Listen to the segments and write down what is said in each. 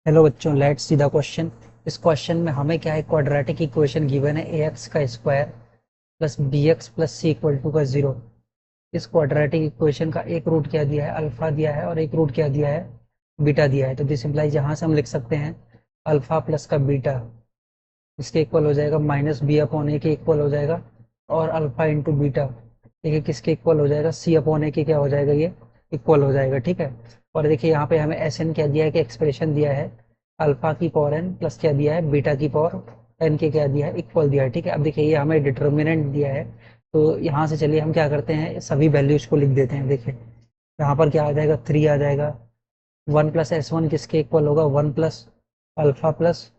Hello बच्चों, let's see the question. इस question में हमें क्या है, क्वाड्रेटिक इक्वेशन गिवन है ए एक्स का square plus b x plus c equal to का जीरो। इस क्वाड्रेटिक इक्वेशन का एक रूट क्या दिया है, अल्फा दिया है, और एक रूट क्या दिया है, बीटा दिया है। तो दिस इम्प्लाइज यहाँ से हम लिख सकते हैं अल्फा प्लस का बीटा इसके इक्वल हो जाएगा माइनस बी अपॉन ए के इक्वल हो जाएगा, और अल्फा इंटू बीटा देखिए किसके इक्वल हो जाएगा, सी अपॉन ए के क्या हो जाएगा, ये इक्वल हो जाएगा। ठीक है। और देखिए यहाँ पे हमें एस एन क्या दिया है कि एक्सप्रेशन दिया है अल्फा की पावर एन प्लस क्या दिया है, बीटा की पावर एन के क्या दिया है, इक्वल दिया है। ठीक है। अब देखिए ये हमें डिटर्मिनेंट दिया है, तो यहाँ से चलिए हम क्या करते हैं, सभी वैल्यूज को लिख देते हैं। देखिए यहाँ पर क्या आ जाएगा, 3 आ जाएगा। वन प्लस एस वन किसके इक्वल होगा, one plus alpha plus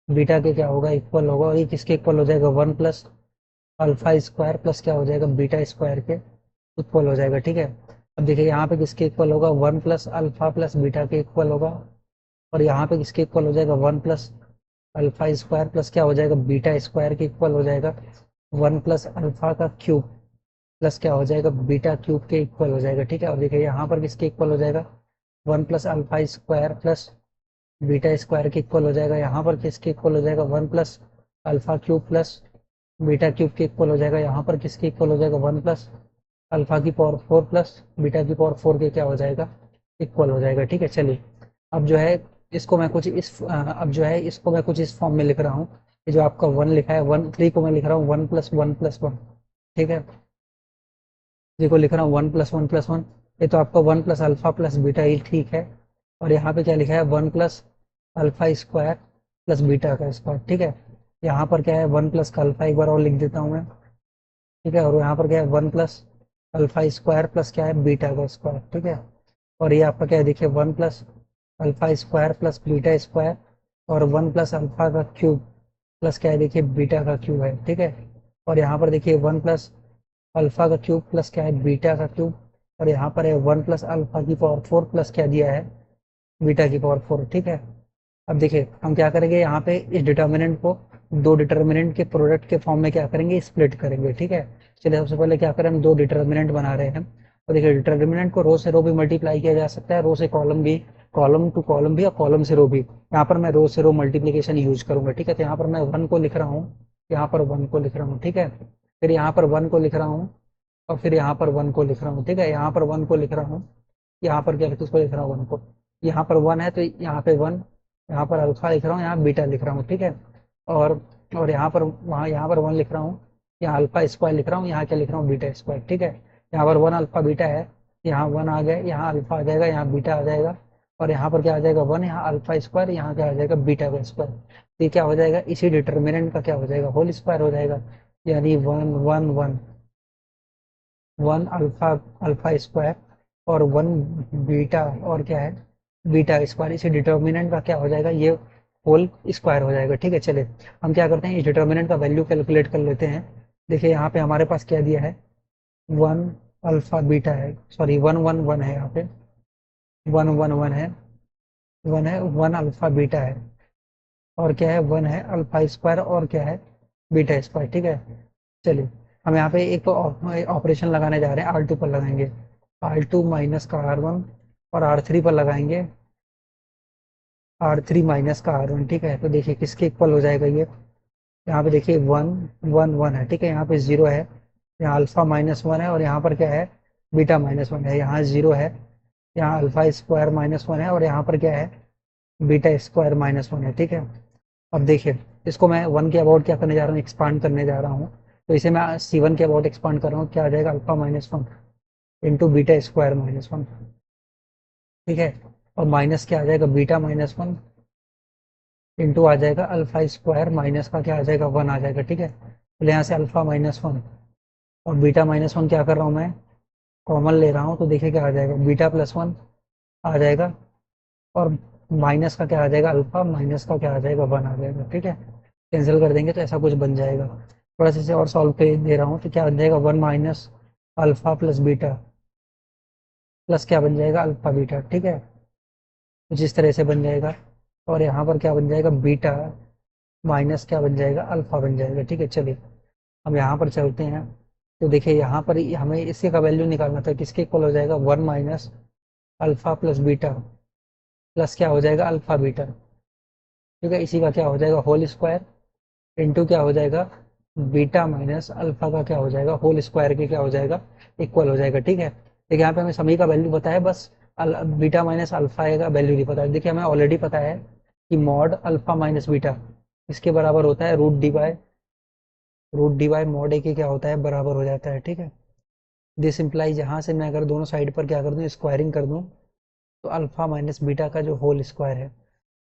beta के क्या होगा, इक्वल होगा। और ये किसके इक्वल हो जाएगा, one plus alpha square plus क्या हो जाएगा, बीटा स्क्वायर के इक्वल हो जाएगा। ठीक है। अब देखिए यहाँ पे किसके इक्वल होगा, one plus alpha plus beta के इक्वल होगा। और यहाँ पे किसके इक्वल हो जाएगा, one plus alpha square plus क्या हो जाएगा, बीटा स्क्वायर के इक्वल हो जाएगा। वन प्लस अल्फा का क्यूब प्लस क्या हो जाएगा, बीटा क्यूब के इक्वल हो जाएगा। ठीक है। और देखिए यहाँ पर किसके इक्वल हो जाएगा, one plus alpha square plus beta square के इक्वल हो जाएगा। यहाँ पर किसके इक्वल हो जाएगा, one plus alpha cube plus beta cube के इक्वल हो जाएगा। यहाँ पर किसके इक्वल हो जाएगा, वन प्लस अल्फा की पावर फोर प्लस बीटा की पावर फोर के क्या हो जाएगा, इक्वल हो जाएगा। ठीक है। चलिए अब जो है इसको मैं कुछ इस अब जो है इसको मैं कुछ इस फॉर्म में लिख रहा हूँ। ये जो आपका वन लिखा है, वन थ्री को मैं लिख रहा हूँ one plus one plus one. ठीक है। देखो लिख रहा हूँ one plus one plus one. ये तो आपका one plus alpha plus beta ही ठीक है। और यहाँ पे क्या लिखा है, one plus alpha square plus beta का स्क्वायर। ठीक है। यहाँ पर क्या है, वन प्लस का अल्फा एक बार और लिख देता हूँ मैं। ठीक है। और यहाँ पर क्या है, one plus alpha square plus क्या है, बीटा का स्क्वायर। ठीक है। और ये आपका क्या है, देखिए one plus alpha square plus beta square और वन प्लस अल्फा का क्यूब प्लस क्या है, देखिए बीटा का क्यूब है। ठीक है। और यहाँ पर देखिए वन प्लस अल्फा का क्यूब प्लस क्या है, बीटा का क्यूब। और यहाँ पर है वन प्लस अल्फा की पावर फोर प्लस क्या दिया है, बीटा की पावर फोर। ठीक है। अब देखिए हम क्या करेंगे, यहाँ पे इस डिटर्मिनेंट को दो डिटर्मिनेंट के प्रोडक्ट के फॉर्म में क्या करेंगे, स्प्लिट करेंगे। ठीक है। चलिए सबसे पहले क्या करें, हम दो डिटर्मिनेंट बना रहे हैं। तो देखिए डिटर्मिनेंट को रो से रो भी मल्टीप्लाई किया जा सकता है, रो से कॉलम भी, कॉलम टू कॉलम भी, और कॉलम से रो भी। यहाँ पर मैं रो से रो मल्टीप्लीकेशन यूज करूंगा। ठीक है। तो यहाँ पर मैं वन को लिख रहा हूँ, यहाँ पर वन को लिख रहा हूँ। ठीक है। फिर यहाँ पर वन को लिख रहा हूँ, और फिर यहाँ पर वन को लिख रहा हूँ। ठीक है। यहाँ पर वन को लिख रहा हूँ, यहाँ पर क्या किसको लिख रहा हूँ, वन को। यहाँ पर वन है तो यहाँ पे वन, यहाँ पर अल्फा लिख रहा हूँ, यहाँ बीटा लिख रहा हूँ। ठीक है। और और यहाँ पर वहाँ यहाँ पर वन लिख रहा हूँ, यहाँ अल्फा स्क्वायर लिख रहा हूँ, यहाँ क्या लिख रहा हूँ, बीटा स्क्वायर। ठीक है। यहाँ पर वन अल्फा बीटा है, यहाँ वन आ गया, यहाँ अल्फा आ जाएगा, यहाँ बीटा आ जाएगा। और यहाँ पर क्या आ जाएगा, वन, यहाँ अल्फा स्क्वायर, यहाँ क्या आ जाएगा, बीटा का स्क्वायर। तो ये क्या हो जाएगा, इसी डिटर्मिनेंट का क्या हो जाएगा, होल स्क्वायर हो जाएगा। यानी one one one, one alpha, alpha square और वन बीटा, और क्या है, बीटा स्क्वायर। इसे डिटर्मिनेंट का क्या हो जाएगा, ये होल स्क्वायर हो जाएगा। ठीक है। चलिए हम क्या करते हैं, इस डिटर्मिनेंट का वैल्यू कैलकुलेट कर लेते हैं। देखिए यहाँ पे हमारे पास क्या दिया है, वन अल्फा बीटा है, सॉरी वन वन वन है, यहाँ पे वन वन वन है, वन है, वन अल्फा बीटा है, और क्या है, वन है अल्फा स्क्वायर, और क्या है, बीटा स्क्वायर। ठीक है। चलिए हम यहाँ पे एक तो ऑपरेशन लगाने जा रहे हैं, आर टू पर लगाएंगे, आर टू माइनस का आर वन, और आर थ्री पर लगाएंगे आर थ्री माइनस का आर वन। ठीक है। तो देखिए किसके इक्वल हो जाएगा ये, यहाँ पे देखिए वन वन वन है। ठीक है। यहाँ पे जीरो है, यहाँ अल्फा माइनस वन है, और यहाँ पर क्या है, बीटा माइनस वन है। यहाँ जीरो है, यहाँ अल्फा स्क्वायर माइनस वन है, और यहाँ पर क्या है, बीटा स्क्वायर माइनस वन है। ठीक है। अब देखिए इसको मैं वन के अबाउट क्या करने जा रहा हूँ, एक्सपांड करने जा रहा हूँ। तो इसे मैं सी वन के अबाउट एक्सपांड कर रहा हूँ, क्या आ जाएगा, alpha minus one into beta square minus one. ठीक है। और माइनस क्या आ जाएगा, बीटा माइनस वन इंटू आ जाएगा अल्फा स्क्वायर माइनस का क्या आ जाएगा, वन आ जाएगा। ठीक है। तो यहाँ से अल्फा माइनस वन और बीटा माइनस वन क्या कर रहा हूँ मैं, कॉमन ले रहा हूँ। तो देखिए क्या आ जाएगा, बीटा प्लस वन आ जाएगा, और माइनस का क्या आ जाएगा, अल्फा माइनस का क्या आ जाएगा, वन आ जाएगा। ठीक है। कैंसिल कर देंगे तो ऐसा कुछ बन जाएगा। थोड़ा सा इसे और सॉल्व कर दे रहा हूँ, तो क्या बन जाएगा, one minus alpha plus beta plus क्या बन जाएगा, अल्फा बीटा। ठीक है। कुछ इस तरह से बन जाएगा। और यहाँ पर क्या बन जाएगा, बीटा माइनस क्या बन जाएगा, अल्फा बन जाएगा। ठीक है। चलिए हम यहाँ पर चलते हैं। तो देखिए यहाँ पर हमें इसी का वैल्यू निकालना था, किसके इक्वल हो जाएगा, one minus alpha plus beta plus क्या हो जाएगा, अल्फा बीटा। ठीक है। इसी का क्या हो जाएगा होल स्क्वायर इंटू क्या हो जाएगा बीटा माइनस अल्फा का क्या हो जाएगा होल स्क्वायर के क्या हो जाएगा इक्वल हो जाएगा। ठीक है। देखिए यहाँ पे हमें सभी का वैल्यू पता है, बस बीटा माइनस अल्फा का वैल्यू नहीं पता है। देखिए हमें ऑलरेडी पता है कि मॉड अल्फा माइनस बीटा इसके बराबर होता है रूट डी बाई मॉड ए के क्या होता है बराबर हो जाता है। ठीक है। दिस इम्प्लाइज यहाँ से मैं अगर दोनों साइड पर क्या कर दूँ स्क्वायरिंग कर दूँ तो अल्फा माइनस बीटा का जो होल स्क्वायर है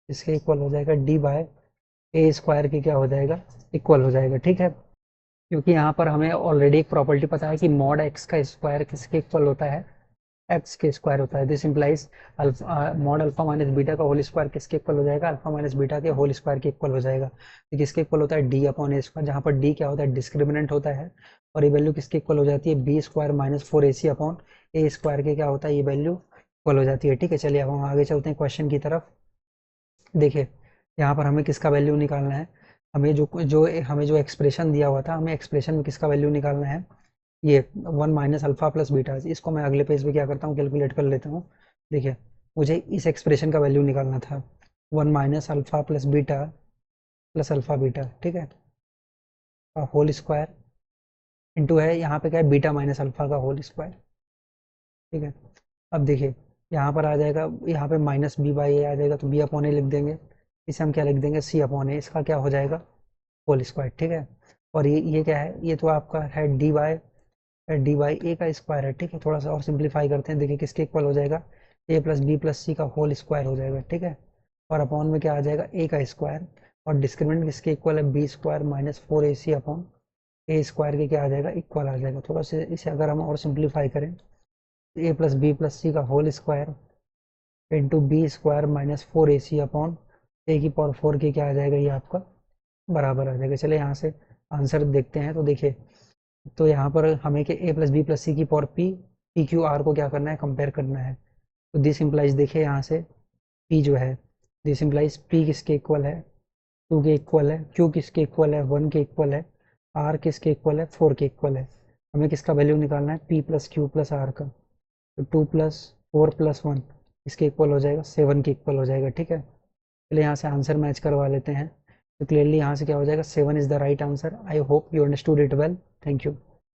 इसके इक्वल हो जाएगा डी बाय ए स्क्वायर के क्या हो जाएगा इक्वल हो जाएगा। ठीक है। क्योंकि यहाँ पर हमें ऑलरेडी एक प्रॉपर्टी पता है कि मॉड एक्स का स्क्वायर किसके इक्वल होता है एक्स के स्क्वायर होता है। This implies mod alpha minus beta का होल स्क्वायर किसके इक्वल हो जाएगा अल्फा माइनस बीटा के होल स्क्वायर के इक्वल हो जाएगा। तो किसके इक्वल होता है डी अपॉन ए स्क्वायर, जहाँ पर डी क्या होता है डिस्क्रिमिनेंट होता है और ये वैल्यू किसके इक्वल हो जाती है B square minus four A C upon A square के क्या होता है ये वैल्यू इक्वल हो जाती है। ठीक है। चलिए अब हम आगे चलते हैं क्वेश्चन की तरफ। देखिए यहाँ पर हमें किसका वैल्यू निकालना है, हमें जो एक्सप्रेशन दिया हुआ था हमें एक्सप्रेशन में किसका वैल्यू निकालना है ये one minus alpha plus beta. इसको मैं अगले पेज पे क्या करता हूँ कैलकुलेट कर लेता हूँ। देखिए मुझे इस एक्सप्रेशन का वैल्यू निकालना था one minus alpha plus alpha beta. ठीक है। होल स्क्वायर इंटू है यहाँ पे क्या है बीटा माइनस अल्फा का होल स्क्वायर। ठीक है। अब देखिए यहाँ पर आ जाएगा यहाँ पे माइनस बी बाई ए आ जाएगा तो बी अपॉन ए लिख देंगे, इसे हम क्या लिख देंगे सी अपॉन ए, इसका क्या हो जाएगा होल स्क्वायर। ठीक है। और ये क्या है ये तो आपका है डी बाई ए का स्क्वायर है। ठीक है। थोड़ा सा और सिंप्लीफाई करते हैं, देखिए किसके इक्वल हो जाएगा ए प्लस बी प्लस सी का होल स्क्वायर हो जाएगा। ठीक है। और अपॉन में क्या आ जाएगा ए का स्क्वायर और डिस्क्रिमिनेंट किसके इक्वल है B square minus four A C upon A square के क्या आ जाएगा इक्वल आ जाएगा। थोड़ा सा इसे अगर हम और सिंप्लीफाई करें A plus B plus C का whole square into B square minus four A C upon A की पावर फोर के क्या आ जाएगा ये आपका बराबर आ जाएगा। चलिए यहाँ से आंसर देखते हैं। तो देखिए तो यहाँ पर हमें के ए प्लस बी प्लस सी की पावर पी क्यू आर को क्या करना है कंपेयर करना है। तो दिस इम्प्लाइज देखिए यहाँ से पी जो है दिस इम्प्लाइज पी किसके इक्वल है टू के इक्वल है, क्यू किसके इक्वल है वन के इक्वल है, आर किसके इक्वल है फोर के इक्वल है। हमें किसका वैल्यू निकालना है p plus q plus r का। तो two plus four plus one इसके इक्वल हो जाएगा सेवन के इक्वल हो जाएगा। ठीक है। चलिए यहाँ से आंसर मैच करवा लेते हैं। तो क्लियरली यहाँ से क्या हो जाएगा seven is the right answer. I hope you understood it well. Thank you.